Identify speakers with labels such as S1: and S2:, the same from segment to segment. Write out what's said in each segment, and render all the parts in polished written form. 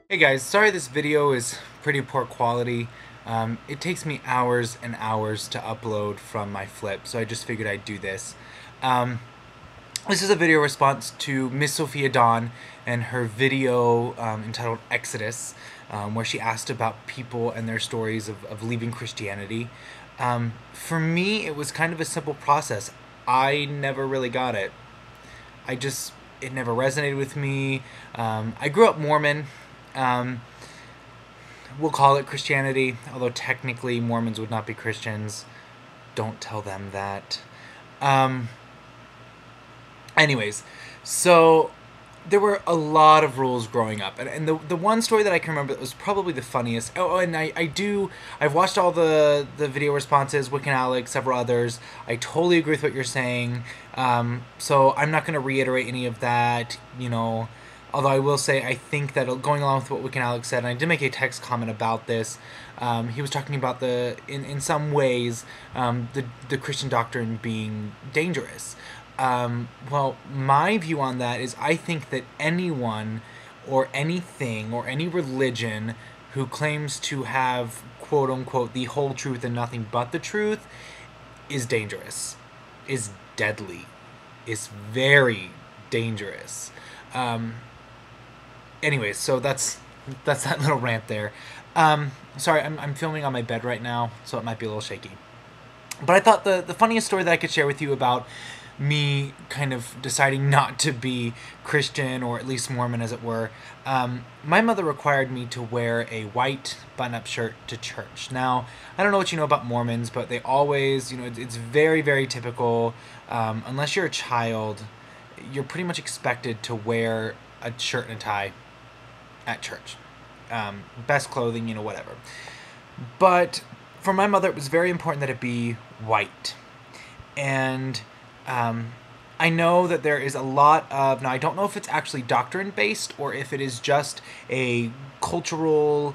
S1: Hey guys, sorry this video is pretty poor quality. It takes me hours and hours to upload from my flip, so I just figured I'd do this. This is a video response to MsSophiaDawn and her video entitled Exodus, where she asked about people and their stories of leaving Christianity. For me, it was kind of a simple process. I never really got it. It never resonated with me. I grew up Mormon. We'll call it Christianity, although technically Mormons would not be Christians. Don't tell them that. Anyways, so there were a lot of rules growing up, and the one story that I can remember that was probably the funniest. And I've watched all the video responses, Wick and Alex, several others. I totally agree with what you're saying. So I'm not going to reiterate any of that, although I will say I think that going along with what Wick and Alex said, and I did make a text comment about this, he was talking about in some ways the Christian doctrine being dangerous. Well, my view on that is I think that anyone or anything or any religion who claims to have, quote unquote, the whole truth and nothing but the truth is dangerous, is deadly, is very dangerous. Anyways, so that's that little rant there. Sorry, I'm filming on my bed right now, so it might be a little shaky. But I thought the funniest story that I could share with you about me kind of deciding not to be Christian, or at least Mormon as it were, my mother required me to wear a white button-up shirt to church. Now, I don't know what you know about Mormons, but they always, it's very, very typical. Unless you're a child, you're pretty much expected to wear a shirt and a tie at church. Best clothing, whatever. But for my mother, it was very important that it be white. And I know that there is a lot of, now I don't know if it's actually doctrine based or if it is just a cultural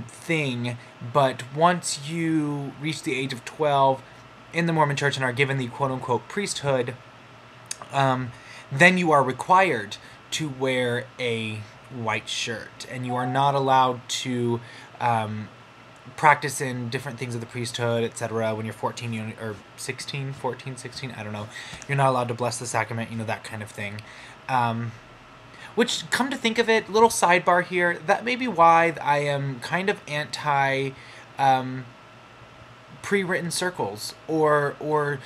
S1: thing, but once you reach the age of 12 in the Mormon church and are given the quote unquote priesthood, then you are required to wear a white shirt, and you are not allowed to practice in different things of the priesthood, etc. When you're 14 or 16, 14, 16, I don't know. You're not allowed to bless the sacrament, that kind of thing. Which, come to think of it, little sidebar here, that may be why I am kind of anti pre-written circles or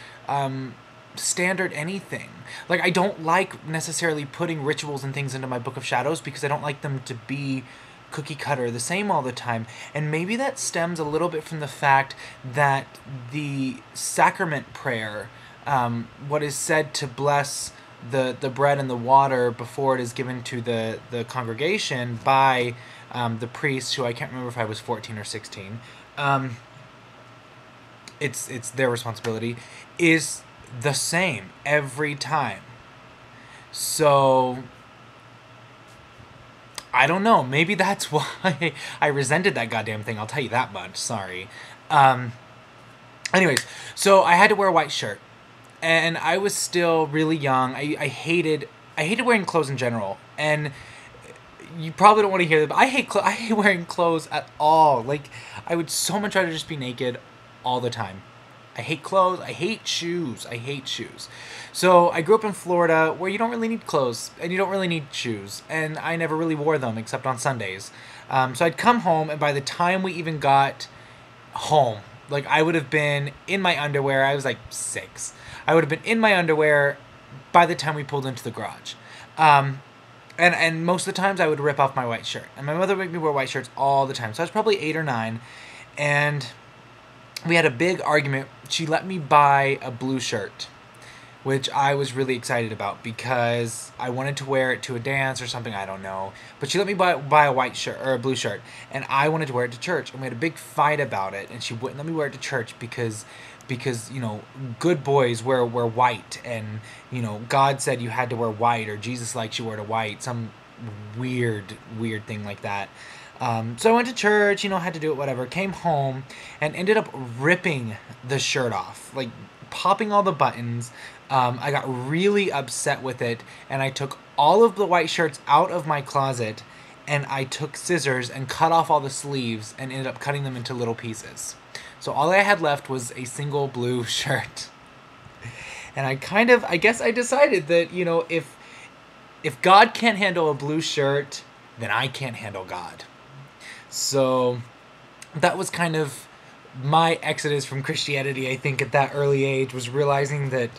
S1: standard anything. Like, I don't like necessarily putting rituals and things into my Book of Shadows because I don't like them to be cookie cutter, the same all the time. And maybe that stems a little bit from the fact that the sacrament prayer, what is said to bless the bread and the water before it is given to the congregation by the priest, who I can't remember if I was 14 or 16, it's their responsibility, is the same every time. So I don't know. Maybe that's why I resented that goddamn thing. I'll tell you that much. Sorry. Anyways, so I had to wear a white shirt, and I was still really young. I hated wearing clothes in general, and you probably don't want to hear that, but I hate wearing clothes at all. Like, I would so much rather just be naked all the time. I hate clothes. I hate shoes. I hate shoes. So I grew up in Florida, where you don't really need clothes and you don't really need shoes. And I never really wore them except on Sundays. So I'd come home, and by the time we even got home, like, I would have been in my underwear. I was like 6. I would have been in my underwear by the time we pulled into the garage. And most of the times I would rip off my white shirt. And my mother would make me wear white shirts all the time. So I was probably 8 or 9. And we had a big argument. She let me buy a blue shirt, which I was really excited about because I wanted to wear it to a dance or something, I don't know. But she let me buy a white shirt, or a blue shirt, and I wanted to wear it to church. And we had a big fight about it, and she wouldn't let me wear it to church because good boys wear white, and God said you had to wear white, or Jesus likes you wear to white, some weird thing like that. So I went to church, had to do it, whatever. Came home and ended up ripping the shirt off, like popping all the buttons. I got really upset with it, and I took all of the white shirts out of my closet, and I took scissors and cut off all the sleeves and ended up cutting them into little pieces. So all I had left was a single blue shirt. And I guess I decided that, you know, if God can't handle a blue shirt, then I can't handle God. So that was kind of my exodus from Christianity, I think, at that early age, was realizing that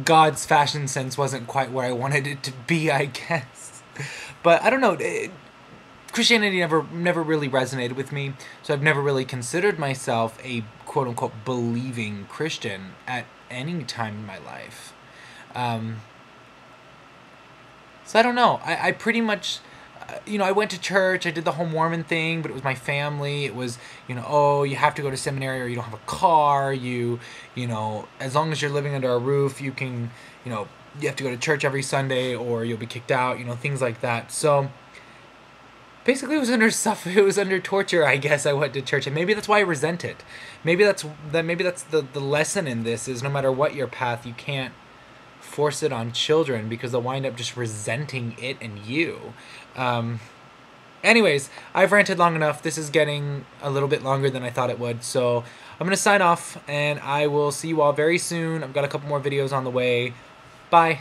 S1: God's fashion sense wasn't quite where I wanted it to be, I guess. But I don't know, Christianity never really resonated with me, so I've never really considered myself a quote-unquote believing Christian at any time in my life. So I don't know. I pretty much, you know, I went to church, I did the whole Mormon thing, but it was my family. It was, you know, oh, you have to go to seminary or you don't have a car. You know, as long as you're living under a roof, you can, you know, you have to go to church every Sunday or you'll be kicked out, you know, things like that. So basically it was under torture, I guess. I went to church, and maybe that's why I resent it. Maybe that's the lesson in this, is no matter what your path, you can't force it on children because they'll wind up just resenting it and you. Anyways, I've ranted long enough. This is getting a little bit longer than I thought it would, so I'm going to sign off, and I will see you all very soon. I've got a couple more videos on the way. Bye.